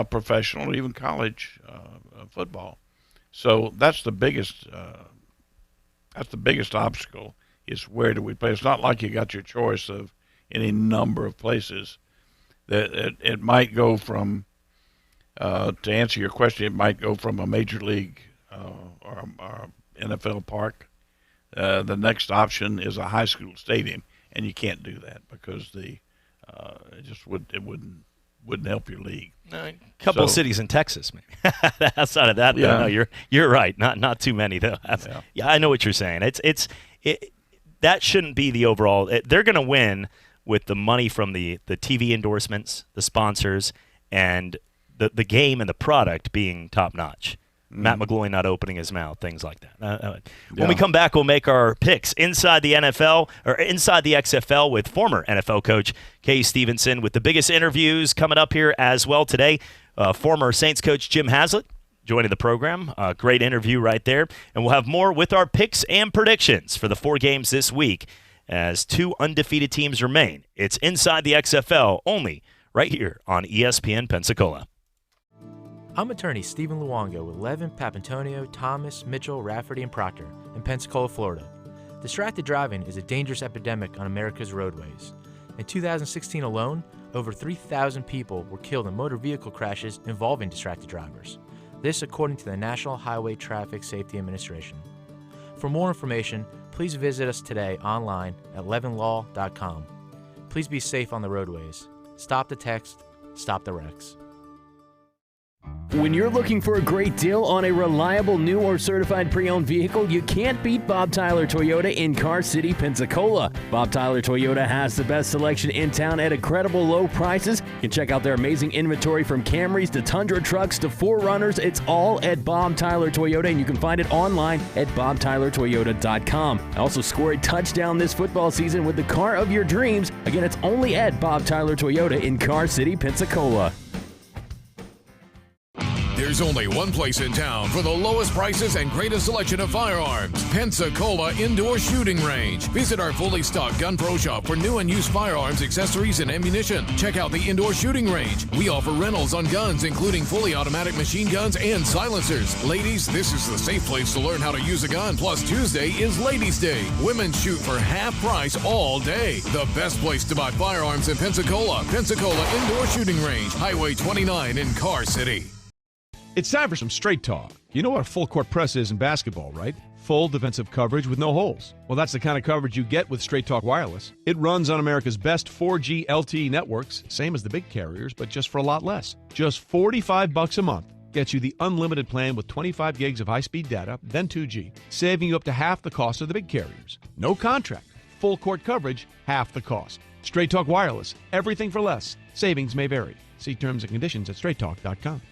professional or even college football. So that's the biggest obstacle, is where do we play. It's not like you got your choice of any number of places. That it might go from, to answer your question, it might go from a major league or NFL park. The next option is a high school stadium, and you can't do that because it wouldn't help your league. A couple of cities in Texas, maybe. Outside of that, yeah. No, you're right. Not too many though. Yeah, I know what you're saying. That shouldn't be the overall. They're going to win with the money from the TV endorsements, the sponsors, and the game and the product being top notch. Matt McGloin not opening his mouth, things like that. When we come back, we'll make our picks inside the NFL or inside the XFL with former NFL coach Kay Stevenson, with the biggest interviews coming up here as well today. Former Saints coach Jim Haslett joining the program. Great interview right there. And we'll have more with our picks and predictions for the 4 games this week as 2 undefeated teams remain. It's Inside the XFL only right here on ESPN Pensacola. I'm attorney Stephen Luongo with Levin, Papantonio, Thomas, Mitchell, Rafferty, and Proctor in Pensacola, Florida. Distracted driving is a dangerous epidemic on America's roadways. In 2016 alone, over 3,000 people were killed in motor vehicle crashes involving distracted drivers. This according to the National Highway Traffic Safety Administration. For more information, please visit us today online at levinlaw.com. Please be safe on the roadways. Stop the text, stop the wrecks. When you're looking for a great deal on a reliable new or certified pre-owned vehicle, you can't beat Bob Tyler Toyota in Car City, Pensacola. Bob Tyler Toyota has the best selection in town at incredible low prices. You can check out their amazing inventory from Camrys to Tundra trucks to 4Runners. It's all at Bob Tyler Toyota, and you can find it online at bobtylertoyota.com. Also score a touchdown this football season with the car of your dreams. Again, it's only at Bob Tyler Toyota in Car City, Pensacola. There's only one place in town for the lowest prices and greatest selection of firearms. Pensacola Indoor Shooting Range. Visit our fully stocked Gun Pro shop for new and used firearms, accessories, and ammunition. Check out the Indoor Shooting Range. We offer rentals on guns, including fully automatic machine guns and silencers. Ladies, this is the safe place to learn how to use a gun. Plus, Tuesday is Ladies' Day. Women shoot for half price all day. The best place to buy firearms in Pensacola. Pensacola Indoor Shooting Range, Highway 29 in Car City. It's time for some straight talk. You know what a full court press is in basketball, right? Full defensive coverage with no holes. Well, that's the kind of coverage you get with Straight Talk Wireless. It runs on America's best 4G LTE networks, same as the big carriers, but just for a lot less. Just $45 a month. gets you the unlimited plan with 25 gigs of high-speed data, then 2G, saving you up to half the cost of the big carriers. No contract, full court coverage, half the cost. Straight Talk Wireless, everything for less. Savings may vary. See terms and conditions at straighttalk.com.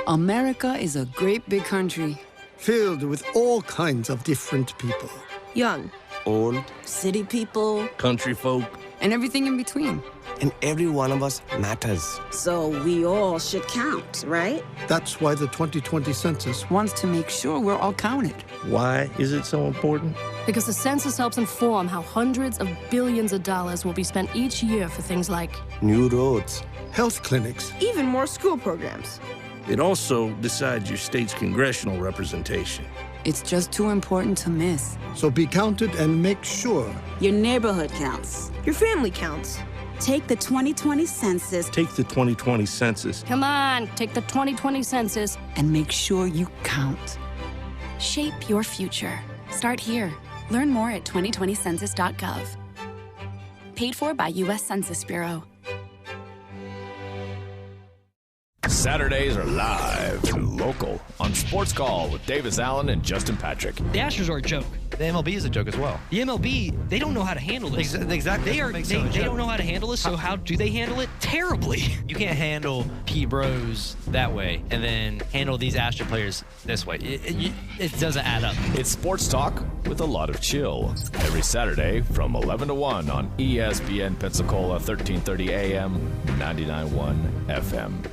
America is a great big country. Filled with all kinds of different people. Young, Old. city people, Country folk. and everything in between. And every one of us matters. So we all should count, right? That's why the 2020 census wants to make sure we're all counted. Why is it so important? Because the census helps inform how hundreds of billions of dollars will be spent each year for things like New roads, health clinics. Even more school programs. It also decides your state's congressional representation. It's just too important to miss. So be counted and make sure. Your neighborhood counts. Your family counts. Take the 2020 census. Take the 2020 census. Come on, take the 2020 census. And make sure you count. Shape your future. Start here. Learn more at 2020census.gov. Paid for by U.S. Census Bureau. Saturdays are live and local on Sports Call with Davis Allen and Justin Patrick. The Astros are a joke. The MLB is a joke as well. The MLB, they don't know how to handle this. Exactly. They don't know how to handle this, so how do they handle it? Terribly. You can't handle Pete Rose that way and then handle these Astro players this way. It doesn't add up. It's sports talk with a lot of chill. Every Saturday from 11 to 1 on ESPN Pensacola, 1330 AM, 99.1 FM.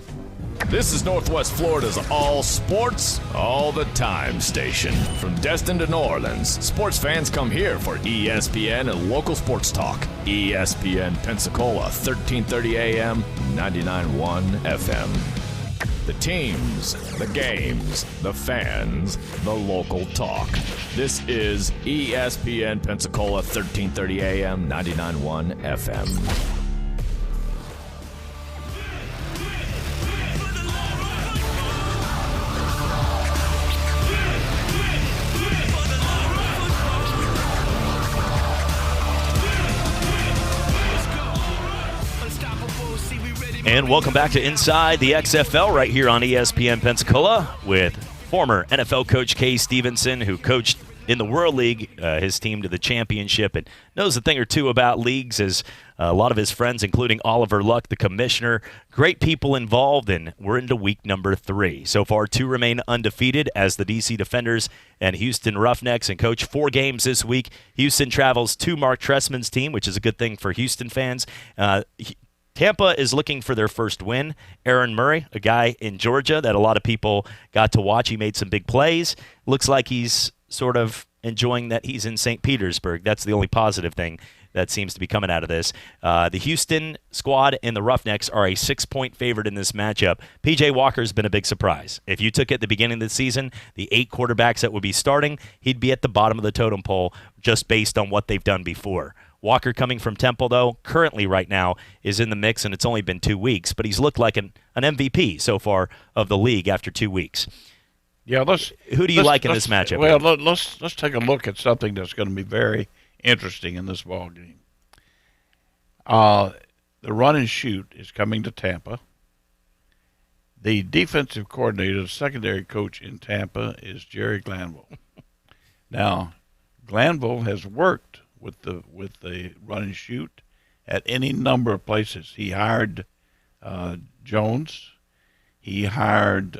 This is Northwest Florida's all sports, all the time station. From Destin to New Orleans, sports fans come here for ESPN and local sports talk. ESPN Pensacola, 1330 AM, 99.1 FM. The teams, the games, the fans, the local talk. This is ESPN Pensacola, 1330 AM, 99.1 FM. And welcome back to Inside the XFL right here on ESPN Pensacola with former NFL coach Kay Stevenson, who coached in the World League, his team to the championship, and knows a thing or two about leagues, as a lot of his friends, including Oliver Luck, the commissioner. Great people involved, and we're into week number 3. So far, 2 remain undefeated as the DC Defenders and Houston Roughnecks, and coach 4 games this week. Houston travels to Mark Trestman's team, which is a good thing for Houston fans. Tampa is looking for their first win. Aaron Murray, a guy in Georgia that a lot of people got to watch. He made some big plays. Looks like he's sort of enjoying that he's in St. Petersburg. That's the only positive thing that seems to be coming out of this. The Houston squad and the Roughnecks are a 6-point favorite in this matchup. P.J. Walker's been a big surprise. If you took at the beginning of the season, the 8 quarterbacks that would be starting, he'd be at the bottom of the totem pole just based on what they've done before. Walker, coming from Temple, though, currently right now is in the mix, and it's only been 2 weeks, but he's looked like an MVP so far of the league after 2 weeks. Yeah, who do you like in this matchup? Well, let's take a look at something that's going to be very interesting in this ball game. The run and shoot is coming to Tampa. The defensive coordinator, the secondary coach in Tampa, is Jerry Glanville. Now, Glanville has worked with the run and shoot at any number of places. He hired Jones. He hired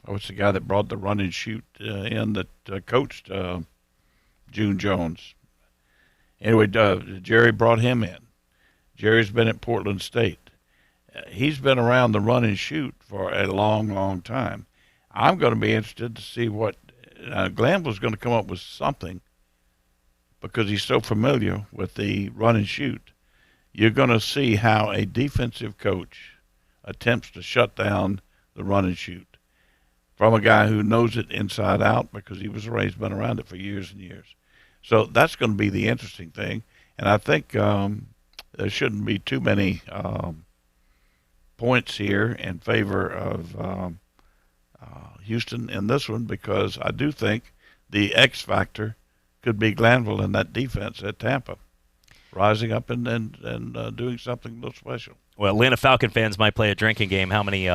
what's the guy that brought the run and shoot in that coached June Jones. Anyway, Jerry brought him in. Jerry's been at Portland State. He's been around the run and shoot for a long, long time. I'm going to be interested to see what Glanville's going to come up with something, because he's so familiar with the run and shoot. You're going to see how a defensive coach attempts to shut down the run and shoot from a guy who knows it inside out, because he was raised, been around it for years and years. So that's going to be the interesting thing. And I think there shouldn't be too many points here in favor of Houston in this one, because I do think the X factor could be Glanville in that defense at Tampa, rising up and doing something a little special. Well, Atlanta Falcon fans might play a drinking game. How many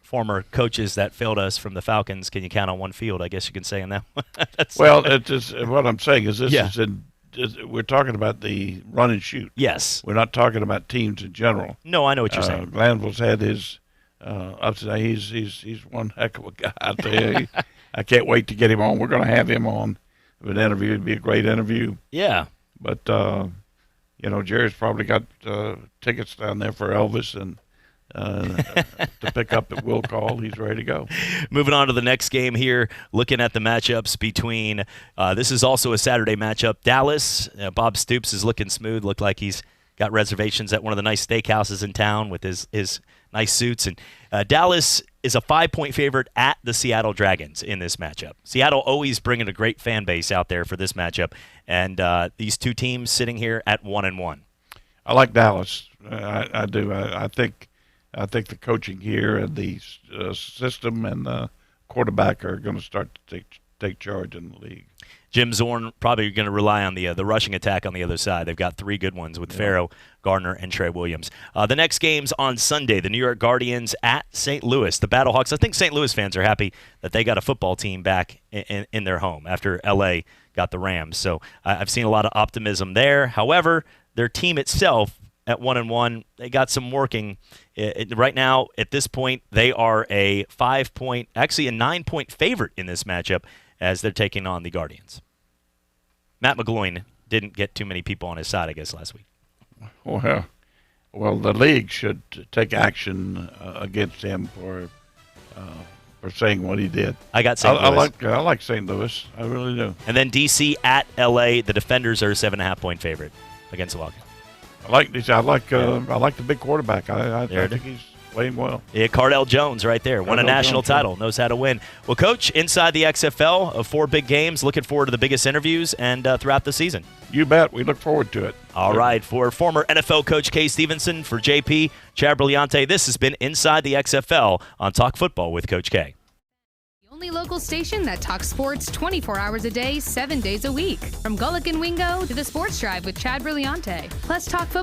former coaches that failed us from the Falcons can you count on one field? I guess you can say in that one. Well, what I'm saying is we're talking about the run and shoot. Yes. We're not talking about teams in general. No, I know what you're saying. Glanville's had his ups and downs. He's one heck of a guy. I tell you. I can't wait to get him on. We're going to have him on with an interview. It'd be a great interview. Yeah. But, Jerry's probably got tickets down there for Elvis and to pick up at will call. He's ready to go. Moving on to the next game here, looking at the matchups between this is also a Saturday matchup. Dallas, Bob Stoops is looking smooth. Looked like he's got reservations at one of the nice steakhouses in town with his nice suits. And Dallas is a 5-point favorite at the Seattle Dragons in this matchup. Seattle always bringing a great fan base out there for this matchup. And these two teams sitting here at 1-1. I like Dallas. I do. I think the coaching here and the system and the quarterback are going to start to take charge in the league. Jim Zorn probably going to rely on the rushing attack on the other side. They've got 3 good ones with Farrow, Gardner, and Trey Williams. The next game's on Sunday, the New York Guardians at St. Louis, the Battlehawks. I think St. Louis fans are happy that they got a football team back in their home after L.A. got the Rams. So I've seen a lot of optimism there. However, their team itself at 1-1, they got some working. Right now, at this point, they are a 9-point favorite in this matchup as they're taking on the Guardians. Matt McGloin didn't get too many people on his side, I guess, last week. Well, the league should take action against him for saying what he did. I got St. Louis. I like St. Louis. I really do. And then D.C. at L.A., the Defenders are a 7.5-point favorite against the Wildcats. I like the big quarterback. I think he's playing well. Yeah, Cardell Jones right there. Won a national title. Knows how to win. Well, Coach, inside the XFL of 4 big games, looking forward to the biggest interviews and throughout the season. You bet. We look forward to it. All right. For former NFL coach Kay Stevenson, for JP, Chad Brillante, this has been Inside the XFL on Talk Football with Coach K. Only local station that talks sports 24 hours a day, 7 days a week. From Gullick and Wingo to the Sports Drive with Chad Brillante. Plus talk football